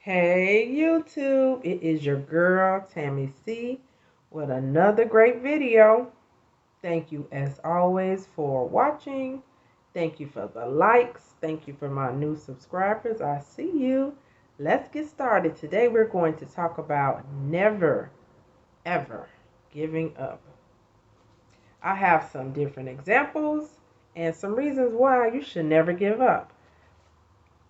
Hey YouTube, it is your girl Tammy C with another great video. Thank you as always for watching. Thank you for the likes. Thank you for my new subscribers. I see you. Let's get started. Today we're going to talk about never ever giving up. I have some different examples and some reasons why you should never give up.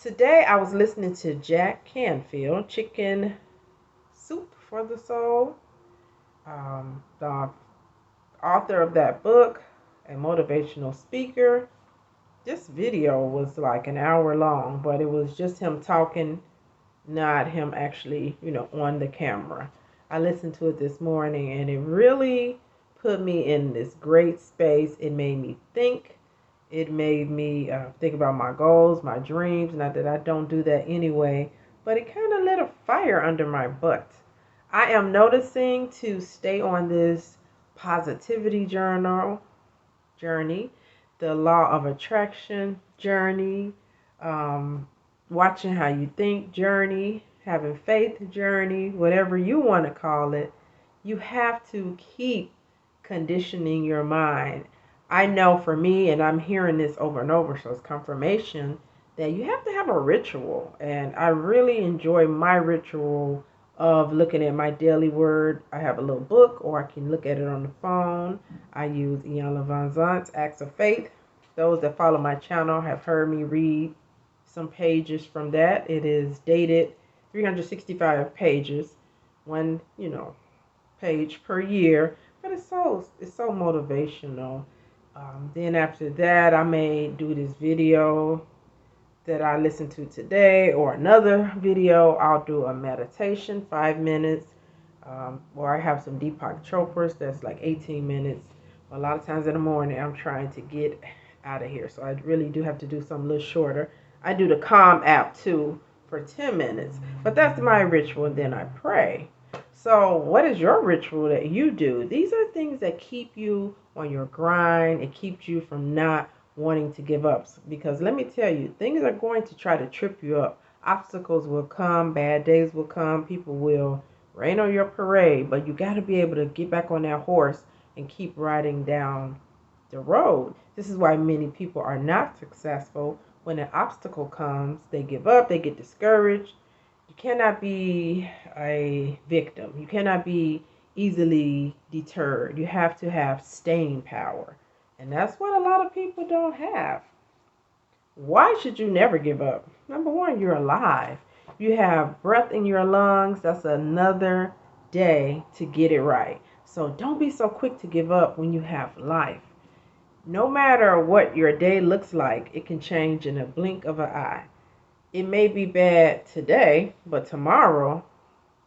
Today I was listening to Jack Canfield, Chicken Soup for the Soul, the author of that book, a motivational speaker. This video was like an hour long, but it was just him talking, not him actually, on the camera. I listened to it this morning and it really put me in this great space. It made me think. It made me think about my goals, my dreams. Not that I don't do that anyway, but it kind of lit a fire under my butt. I am noticing to stay on this positivity journey, the law of attraction journey, watching how you think journey, having faith journey, whatever you want to call it. You have to keep conditioning your mind. I know for me, and I'm hearing this over and over, so it's confirmation that you have to have a ritual. And I really enjoy my ritual of looking at my daily word. I have a little book, or I can look at it on the phone. I use Iyanla Vanzant's Acts of Faith. Those that follow my channel have heard me read some pages from that. It is dated 365 pages, one, page per year, but it's so motivational. Then after that, I may do this video that I listened to today, or another video. I'll do a meditation, 5 minutes, or I have some Deepak Chopra's that's like 18 minutes. A lot of times in the morning, I'm trying to get out of here, so I really do have to do something a little shorter. I do the Calm app too for 10 minutes, but that's my ritual, and then I pray. So what is your ritual that you do? These are things that keep you on your grind. It keeps you from not wanting to give up, because let me tell you, things are going to try to trip you up. Obstacles will come, bad days will come, people will rain on your parade, but you got to be able to get back on that horse and keep riding down the road. This is why many people are not successful. When an obstacle comes, they give up, they get discouraged. You cannot be a victim. You cannot be easily deterred. You have to have staying power. And that's what a lot of people don't have. Why should you never give up? Number one, you're alive. You have breath in your lungs. That's another day to get it right. So don't be so quick to give up when you have life. No matter what your day looks like, it can change in a blink of an eye. It may be bad today, but tomorrow,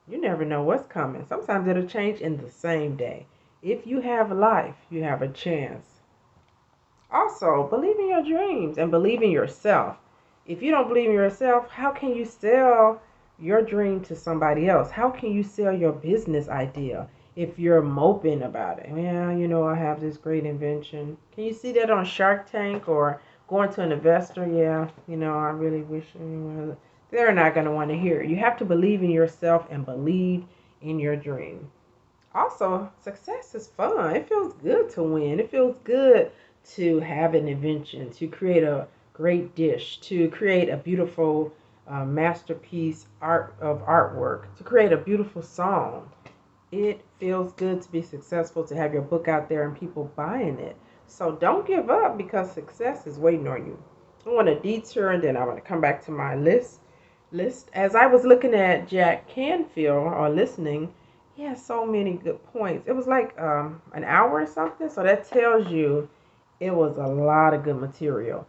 you never know what's coming. Sometimes it'll change in the same day. If you have life, you have a chance. Also, believe in your dreams and believe in yourself. If you don't believe in yourself, how can you sell your dream to somebody else? How can you sell your business idea if you're moping about it? Well, I have this great invention. Can you see that on Shark Tank or going to an investor? Yeah, I really wish they're not going to want to hear it. You have to believe in yourself and believe in your dream. Also, success is fun. It feels good to win. It feels good to have an invention, to create a great dish, to create a beautiful masterpiece of artwork, to create a beautiful song. It feels good to be successful, to have your book out there and people buying it. So don't give up, because success is waiting on you. I want to detour, and then I want to come back to my list. As I was looking at Jack Canfield, or listening, he has so many good points. It was like an hour or something, so that tells you it was a lot of good material.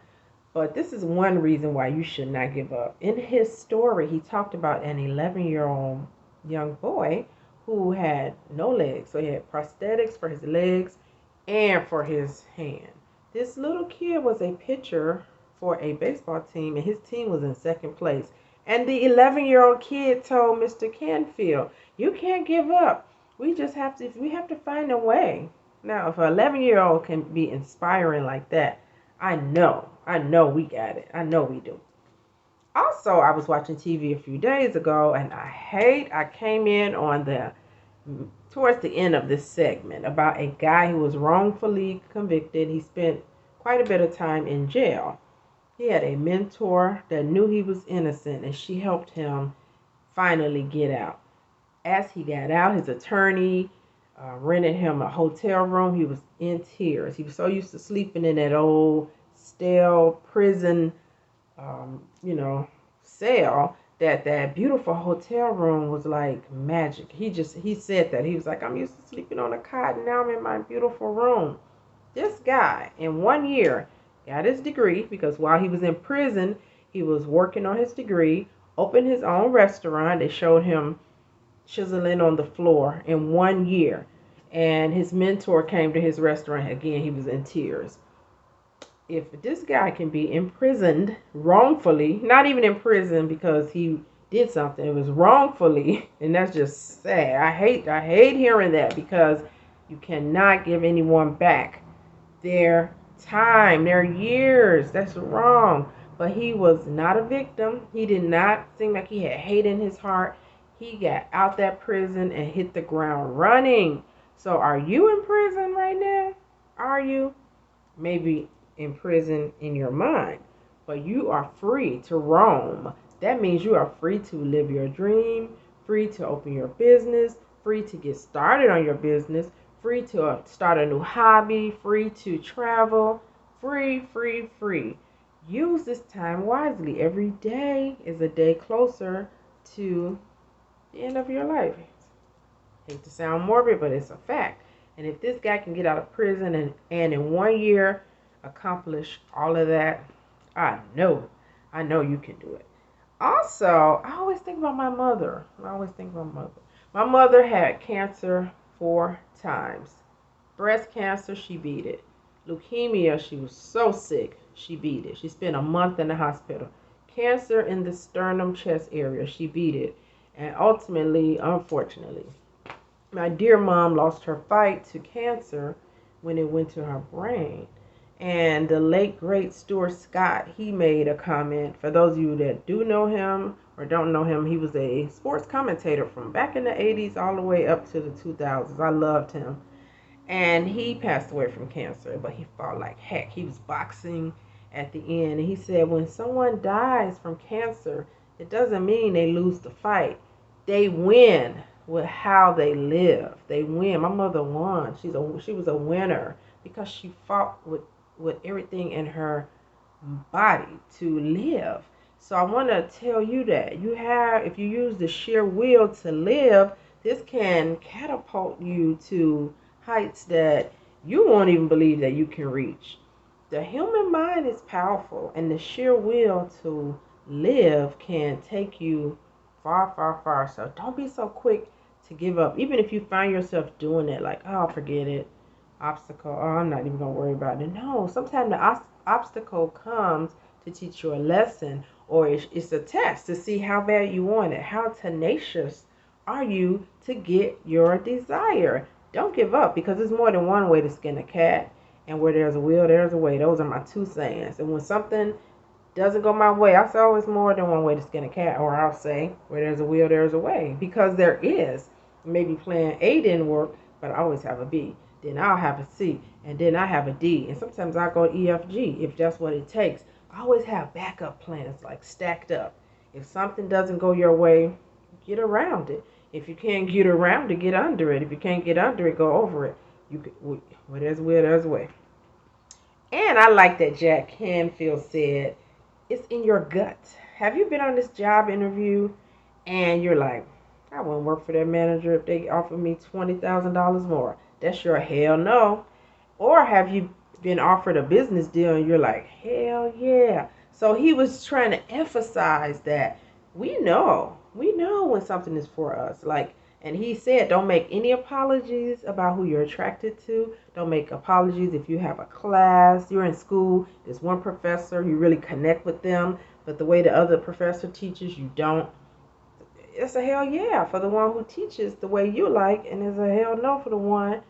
But this is one reason why you should not give up. In his story, he talked about an 11-year-old young boy who had no legs. So he had prosthetics for his legs and for his hand. This little kid was a pitcher for a baseball team, and his team was in second place. And the 11-year-old kid told Mr. Canfield, "You can't give up. We have to find a way." Now, if an 11-year-old can be inspiring like that, I know we got it. I know we do. Also, I was watching TV a few days ago, and I came in on towards the end of this segment about a guy who was wrongfully convicted. He spent quite a bit of time in jail. He had a mentor that knew he was innocent, and she helped him finally get out. As he got out, his attorney rented him a hotel room. He was in tears. He was so used to sleeping in that old stale prison, cell, that beautiful hotel room was like magic. He said that. He was like, I'm used to sleeping on a cot, and now I'm in my beautiful room. This guy, in 1 year, got his degree because while he was in prison, he was working on his degree, opened his own restaurant. They showed him chiseling on the floor in 1 year. And his mentor came to his restaurant again. He was in tears. If this guy can be imprisoned wrongfully, not even in prison because he did something, it was wrongfully, and that's just sad. I hate hearing that, because you cannot give anyone back their time, their years. That's wrong. But he was not a victim. He did not seem like he had hate in his heart. He got out that prison and hit the ground running. So are you in prison right now? Are you? Maybe in prison in your mind, but you are free to roam. That means you are free to live your dream, free to open your business, free to get started on your business, free to start a new hobby, free to travel, free. Use this time wisely. Every day is a day closer to the end of your life. I hate to sound morbid, but it's a fact. And if this guy can get out of prison and in 1 year accomplish all of that, I know you can do it. Also, I always think about my mother. My mother had cancer 4 times. Breast cancer, she beat it. Leukemia, she was so sick, she beat it. She spent a month in the hospital. Cancer in the sternum chest area, she beat it. And ultimately, unfortunately, my dear mom lost her fight to cancer when it went to her brain. And the late, great Stuart Scott, he made a comment. For those of you that do know him or don't know him, he was a sports commentator from back in the 80s all the way up to the 2000s. I loved him. And he passed away from cancer, but he fought like heck. He was boxing at the end. And he said, when someone dies from cancer, it doesn't mean they lose the fight. They win with how they live. They win. My mother won. She was a winner because she fought with everything in her body to live. So I want to tell you that if you use the sheer will to live, this can catapult you to heights that you won't even believe that you can reach. The human mind is powerful, and the sheer will to live can take you far. So don't be so quick to give up. Even if you find yourself doing it, like, oh, forget it, obstacle, oh, I'm not even going to worry about it. No, sometimes the obstacle comes to teach you a lesson, or it's a test to see how bad you want it. How tenacious are you to get your desire? Don't give up, because there's more than one way to skin a cat. And where there's a will, there's a way. Those are my two sayings. And when something doesn't go my way, I say, oh, it's more than one way to skin a cat. Or I'll say, where there's a will, there's a way. Because there is. Maybe plan A didn't work, but I always have a B. Then I'll have a C. And then I have a D. And sometimes I go E, F, G if that's what it takes. I always have backup plans, like stacked up. If something doesn't go your way, get around it. If you can't get around it, get under it. If you can't get under it, go over it. Where there's a will, there's a way. And I like that Jack Canfield said, it's in your gut. Have you been on this job interview and you're like, I wouldn't work for that manager if they offered me $20,000 more? That's your hell no. Or have you been offered a business deal and you're like, hell yeah. So he was trying to emphasize that we know when something is for us. And he said, don't make any apologies about who you're attracted to. Don't make apologies if you have a class, you're in school, there's one professor, you really connect with them, but the way the other professor teaches, you don't. It's a hell yeah for the one who teaches the way you like, and it's a hell no for the one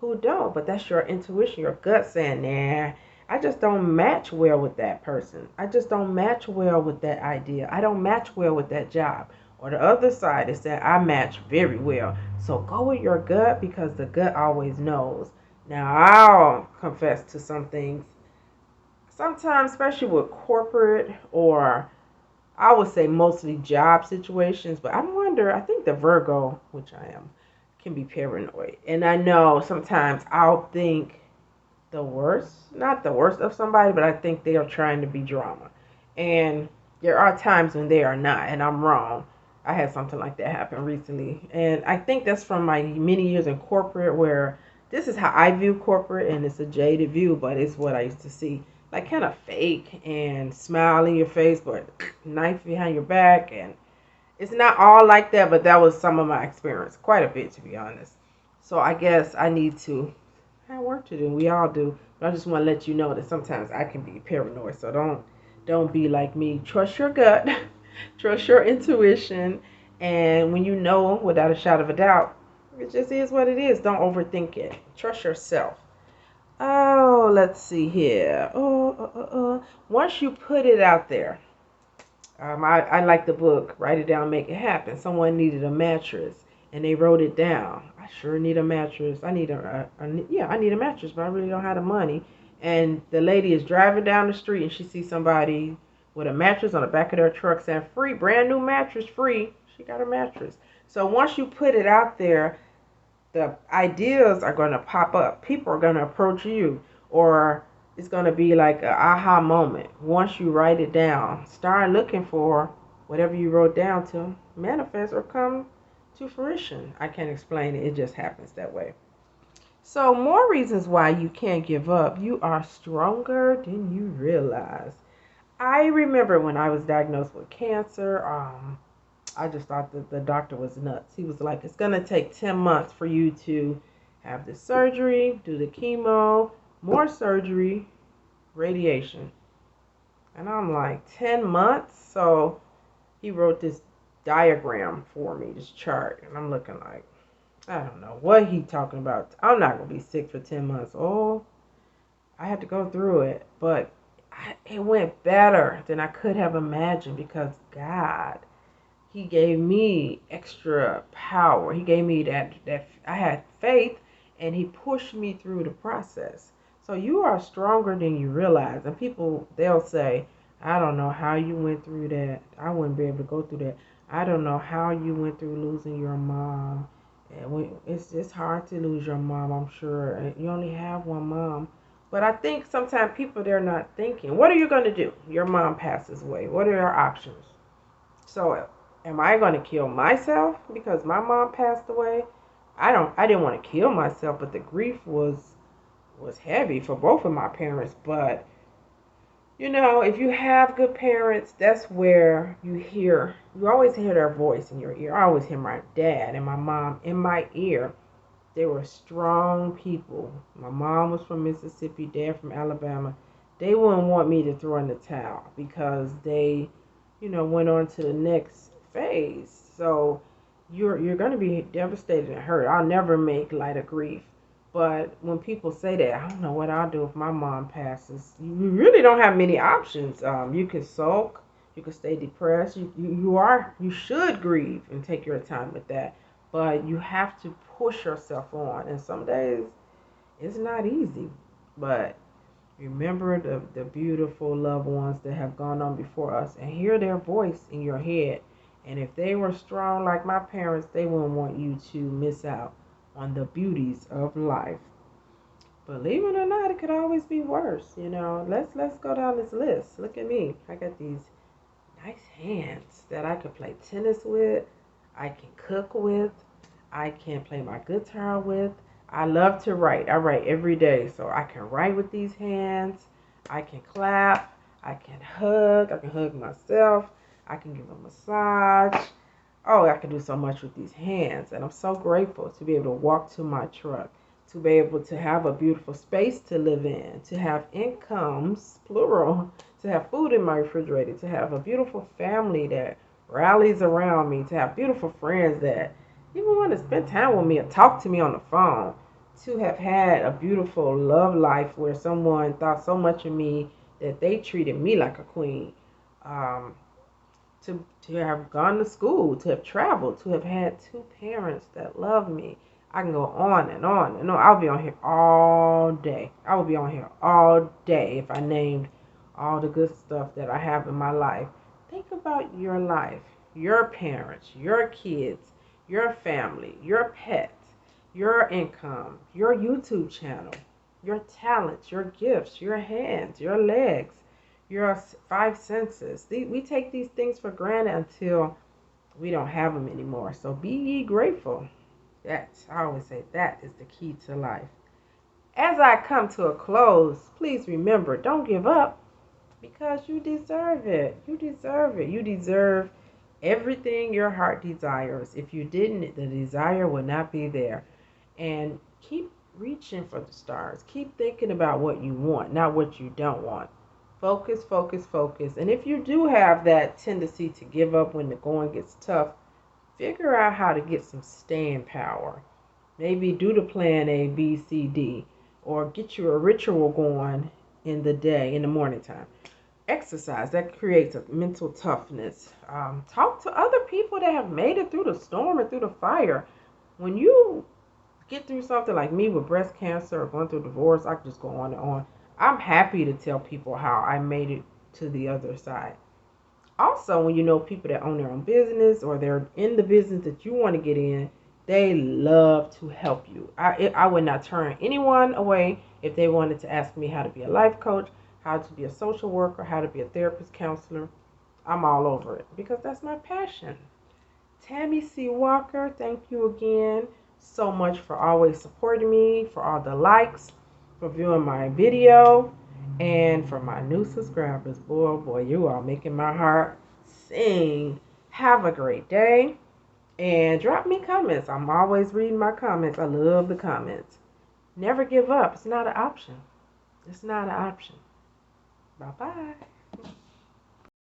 who don't. But that's your intuition, your gut saying, nah, I just don't match well with that person. I just don't match well with that idea. I don't match well with that job. Or the other side is that I match very well. So go with your gut because the gut always knows. Now, I'll confess to some things. Sometimes, especially with corporate or I would say mostly job situations, but I think the Virgo, which I am, can be paranoid. And I know sometimes I'll think the worst, not the worst of somebody, but I think they are trying to be drama. And there are times when they are not, and I'm wrong. I had something like that happen recently. And I think that's from my many years in corporate where this is how I view corporate, and it's a jaded view, but it's what I used to see. Like kind of fake and smile in your face, but knife behind your back. And it's not all like that, but that was some of my experience. Quite a bit, to be honest. So I guess I need to have work to do. We all do. But I just want to let you know that sometimes I can be paranoid. So don't be like me. Trust your gut. Trust your intuition. And when you know without a shadow of a doubt, it just is what it is. Don't overthink it. Trust yourself. Oh, let's see here. Once you put it out there, I like the book, Write It Down, Make It Happen. Someone needed a mattress, and they wrote it down. I sure need a mattress. I need I need a mattress, but I really don't have the money. And the lady is driving down the street, and she sees somebody with a mattress on the back of their truck saying, free, brand new mattress, free. She got a mattress. So once you put it out there, the ideas are going to pop up. People are going to approach you, or it's going to be like an aha moment. Once you write it down, start looking for whatever you wrote down to manifest or come to fruition. I can't explain it. It just happens that way. So more reasons why you can't give up. You are stronger than you realize. I remember when I was diagnosed with cancer, I just thought that the doctor was nuts. He was like, it's going to take 10 months for you to have the surgery, do the chemo, more surgery, radiation. And I'm like, 10 months? So he wrote this diagram for me, this chart. And I'm looking like, I don't know what he talking about. I'm not going to be sick for 10 months. Oh, I had to go through it. But it went better than I could have imagined because God, he gave me extra power. He gave me that I had faith, and he pushed me through the process. So you are stronger than you realize. And people, they'll say, I don't know how you went through that. I wouldn't be able to go through that. I don't know how you went through losing your mom. And it's hard to lose your mom, I'm sure. You only have one mom. But I think sometimes people, they're not thinking, what are you going to do? Your mom passes away. What are your options? So am I going to kill myself because my mom passed away? I didn't want to kill myself, but the grief was heavy for both of my parents. But you know, if you have good parents, that's where you always hear their voice in your ear. I always hear my dad and my mom in my ear. They were strong people. My mom was from Mississippi, dad from Alabama. They wouldn't want me to throw in the towel because they, went on to the next phase. So you're going to be devastated and hurt. I'll never make light of grief. But when people say that, I don't know what I'll do if my mom passes. You really don't have many options. You can sulk, you can stay depressed. You should grieve and take your time with that. But you have to push yourself on. And some days it's not easy. But remember the beautiful loved ones that have gone on before us and hear their voice in your head. And if they were strong like my parents, they wouldn't want you to miss out on the beauties of life. Believe it or not, it could always be worse. Let's go down this list. Look at me. I got these nice hands that I can play tennis with. I can cook with. I can play my guitar with. I love to write. I write every day, so I can write with these hands. I can clap. I can hug. I can hug myself. I can give a massage. Oh, I can do so much with these hands. And I'm so grateful to be able to walk to my truck, to be able to have a beautiful space to live in, to have incomes, plural, to have food in my refrigerator, to have a beautiful family that rallies around me, to have beautiful friends that even want to spend time with me and talk to me on the phone, to have had a beautiful love life where someone thought so much of me that they treated me like a queen. Um, to have gone to school, to have traveled, to have had two parents that love me. I can go on and on and on. I'll be on here all day. I will be on here all day if I named all the good stuff that I have in my life. Think about your life, your parents, your kids, your family, your pets, your income, your YouTube channel, your talents, your gifts, your hands, your legs, your five senses. We take these things for granted until we don't have them anymore. So be ye grateful. I always say that is the key to life. As I come to a close, please remember, don't give up because you deserve it. You deserve it. You deserve everything your heart desires. If you didn't, the desire would not be there. And keep reaching for the stars. Keep thinking about what you want, not what you don't want. Focus, focus, focus. And if you do have that tendency to give up when the going gets tough, figure out how to get some staying power. Maybe do the plan A, B, C, D, or get you a ritual going in the day, in the morning time. Exercise, that creates a mental toughness. Talk to other people that have made it through the storm and through the fire. When you get through something like me with breast cancer or going through divorce, I can just go on and on. I'm happy to tell people how I made it to the other side. Also, when you know people that own their own business or they're in the business that you want to get in, they love to help you. I would not turn anyone away if they wanted to ask me how to be a life coach, how to be a social worker, how to be a therapist, counselor. I'm all over it because that's my passion. Tammy C. Walker, thank you again so much for always supporting me, for all the likes, for viewing my video, and for my new subscribers. Boy, oh boy, you are making my heart sing. Have a great day, and drop me comments. I'm always reading my comments. I love the comments. Never give up. It's not an option. It's not an option. Bye-bye.